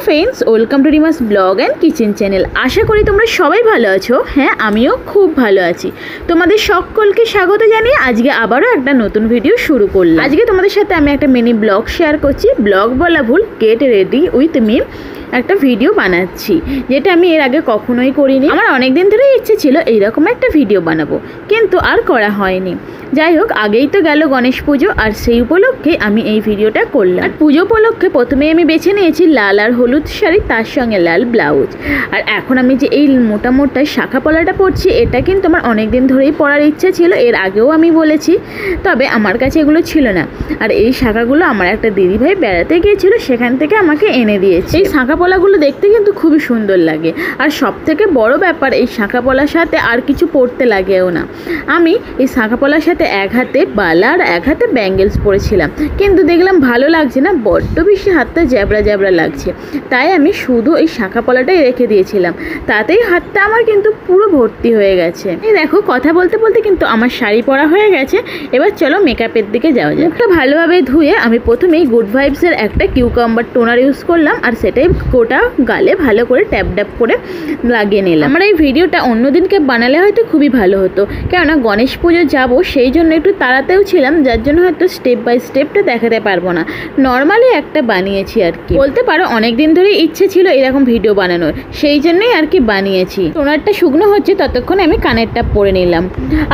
Friends welcome to Rima's blog and kitchen channel. আশা করি তোমরা সবাই ভালো আছো। হ্যাঁ, আমিও খুব ভালো আছি। তোমাদের সকলকে স্বাগত জানিয়ে আজকে আবারও একটা নতুন ভিডিও শুরু করলাম। আজকে তোমাদের সাথে আমি একটা মিনি ব্লগ শেয়ার করছি। ব্লগ বলা ভুল, গেট রেডি উইথ মি একটা ভিডিও বানাচ্ছি, যেটা আমি এর আগে কখনোই করিনি। আমার অনেক দিন ধরেই ইচ্ছে ছিল এইরকম একটা ভিডিও বানাবো, কিন্তু আর করা হয়নি। যাই হোক, আগেই তো গেল গণেশ পুজো, আর সেই উপলক্ষে আমি এই ভিডিওটা করলাম। আর পুজো উপলক্ষে প্রথমে আমি বেছে নিয়েছি লাল আর হলুদ শাড়ি, তার সঙ্গে লাল ব্লাউজ। আর এখন আমি যে এই মোটা মোটা শাখা পলাটা পরছি, এটা কিন্তু আমার অনেক দিন ধরেই পরার ইচ্ছা ছিল, এর আগেও আমি বলেছি, তবে আমার কাছে এগুলো ছিল না। আর এই শাখাগুলো আমার একটা দিদিভাই বেড়াতে গিয়েছিল, সেখান থেকে আমাকে এনে দিয়েছে। এই শাখা পলাগুলো দেখতে কিন্তু খুবই সুন্দর লাগে। আর সব থেকে বড় ব্যাপার, এই শাখা পলার সাথে আর কিছু পরতে লাগেও না। আমি এই শাখা পলার সাথে এক হাতে বালা আর এক হাতে ব্যাঙ্গেলস পরেছিলাম, কিন্তু দেখলাম ভালো লাগছে না, বড্ড বেশি হাতটা জ্যাবড়া জ্যাবড়া লাগছে। তাই আমি শুধু এই শাখা পলাটাই রেখে দিয়েছিলাম, তাতেই হাতটা আমার কিন্তু পুরো ভর্তি হয়ে গেছে। এই দেখো, কথা বলতে বলতে কিন্তু আমার শাড়ি পরা হয়ে গেছে। এবার চলো মেকআপের দিকে যাওয়া যায়। মুখটা ভালোভাবে ধুয়ে আমি প্রথমেই গুড ভাইবসের একটা কিউকাম্বার টোনার ইউজ করলাম, আর সেটাই গোটা গালে ভালো করে ট্যাপ ট্যাপ করে লাগিয়ে নিলাম। আমার এই ভিডিওটা অন্যদিনকে বানালে হয়তো খুবই ভালো হতো, কেননা গণেশ পুজো যাবো, সেই জন্য একটু তাড়াতেও ছিলাম, যার জন্য হয়তো স্টেপ বাই স্টেপটা দেখাতে পারবো না। নর্মালি একটা বানিয়েছি আর কি, বলতে পারো অনেক দিন ধরেই ইচ্ছে ছিল এরকম ভিডিও বানানোর, সেই জন্যই আর কি বানিয়েছি। টোনারটা শুকনো হচ্ছে, ততক্ষণে আমি কানেরটা পরে নিলাম।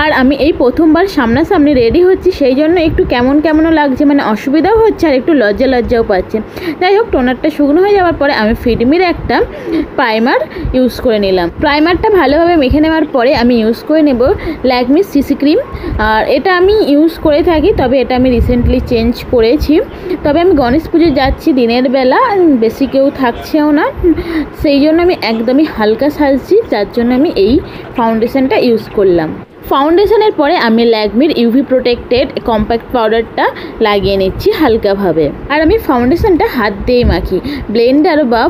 আর আমি এই প্রথমবার সামনাসামনি রেডি হচ্ছি, সেই জন্য একটু কেমনও লাগছে, মানে অসুবিধাও হচ্ছে আর একটু লজ্জাও পাচ্ছে। যাই হোক, টোনারটা শুকনো হয়ে যাওয়ার পরে আমি ফিটমির একটা প্রাইমার ইউজ করে নিলাম। প্রাইমারটা ভালোভাবে মেখে নেওয়ার পরে আমি ইউজ করে নেব ল্যাকমি সিসি ক্রিম। আর এটা আমি ইউজ করে থাকি, তবে এটা আমি রিসেন্টলি চেঞ্জ করেছি। তবে আমি গণেশ পুজো যাচ্ছি দিনের বেলা, বেশি কেউ থাকছেও না, সেই জন্য আমি একদমই হালকা সাজছি, যার জন্য আমি এই ফাউন্ডেশনটা ইউজ করলাম। ফাউন্ডেশনের পরে আমি ল্যাকমির ইউভি প্রোটেক্টেড কম্প্যাক্ট পাউডারটা লাগিয়ে নিচ্ছি হালকাভাবে। আর আমি ফাউন্ডেশনটা হাত দিয়েই মাখি, ব্লেন্ডার বা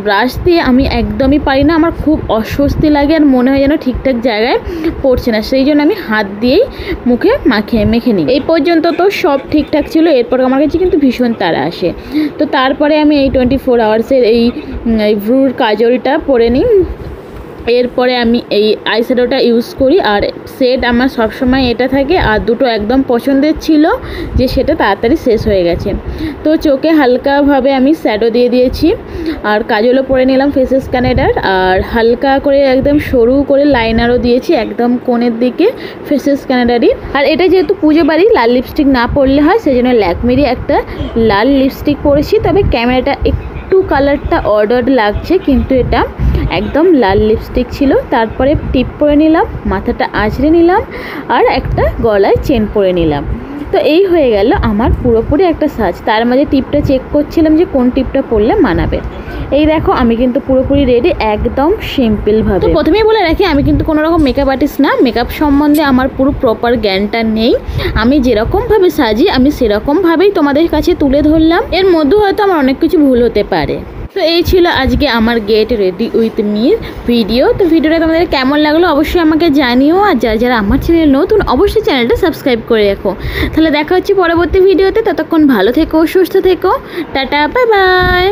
ব্রাশ দিয়ে আমি একদমই পারি না, আমার খুব অস্বস্তি লাগে, আর মনে হয় যেন ঠিকঠাক জায়গায় পড়ছে না, সেই জন্য আমি হাত দিয়েই মুখে মেখে নিই। এই পর্যন্ত তো সব ঠিকঠাক ছিল, এরপর আমার কাছে কিন্তু ভীষণ তাড়া আসে। তো তারপরে আমি এই 24 আওয়ার্সের এই ভ্রুর কাজলটা পরে নিই। এরপরে আমি এই আইশ্যাডোটা ইউজ করি, আর সেট আমার সবসময় এটা থাকে, আর দুটো একদম পছন্দের ছিল যে সেটা তাড়াতাড়ি শেষ হয়ে গেছে। তো চোখে হালকাভাবে আমি শ্যাডো দিয়ে দিয়েছি, আর কাজলও পরে নিলাম ফেসেস কানেডার, আর হালকা করে একদম সরু করে লাইনারও দিয়েছি একদম কোণের দিকে ফেসেস কানেডারই। আর এটা যেহেতু পুজো বাড়ি, লাল লিপস্টিক না পরলে হয়, সেই জন্য ল্যাকমিরই একটা লাল লিপস্টিক পরেছি। তবে ক্যামেরাটা একটু কালারটা অড লাগছে, কিন্তু এটা একদম লাল লিপস্টিক ছিল। তারপরে টিপ পরে নিলাম, মাথাটা আঁচড়ে নিলাম, আর একটা গলায় চেন পরে নিলাম। তো এই হয়ে গেল আমার পুরোপুরি একটা সাজ। তার মাঝে টিপটা চেক করছিলাম যে কোন টিপটা পরলে মানাবে। এই দেখো, আমি কিন্তু পুরোপুরি রেডি, একদম সিম্পলভাবে। তো প্রথমেই বলে রাখি, আমি কিন্তু কোনো রকম মেকআপ আর্টিস্ট না, মেকআপ সম্বন্ধে আমার পুরো প্রপার জ্ঞানটা নেই। আমি যেরকমভাবে সাজি, আমি সেরকমভাবেই তোমাদের কাছে তুলে ধরলাম। এর মধ্যেও হয়তো আমার অনেক কিছু ভুল হতে পারে। তো এই ছিল আজকে আমার get ready with Mir video. তো ভিডিওটা তোমাদের কেমন লাগলো অবশ্যই আমাকে জানিও, আর যারা আমার চ্যানেল নতুন অবশ্যই চ্যানেলটা সাবস্ক্রাইব করে রাখো। তাহলে দেখা হচ্ছে পরবর্তী ভিডিওতে, ততক্ষণ ভালো থেকো, সুস্থ থেকো, টাটা, বাই বাই।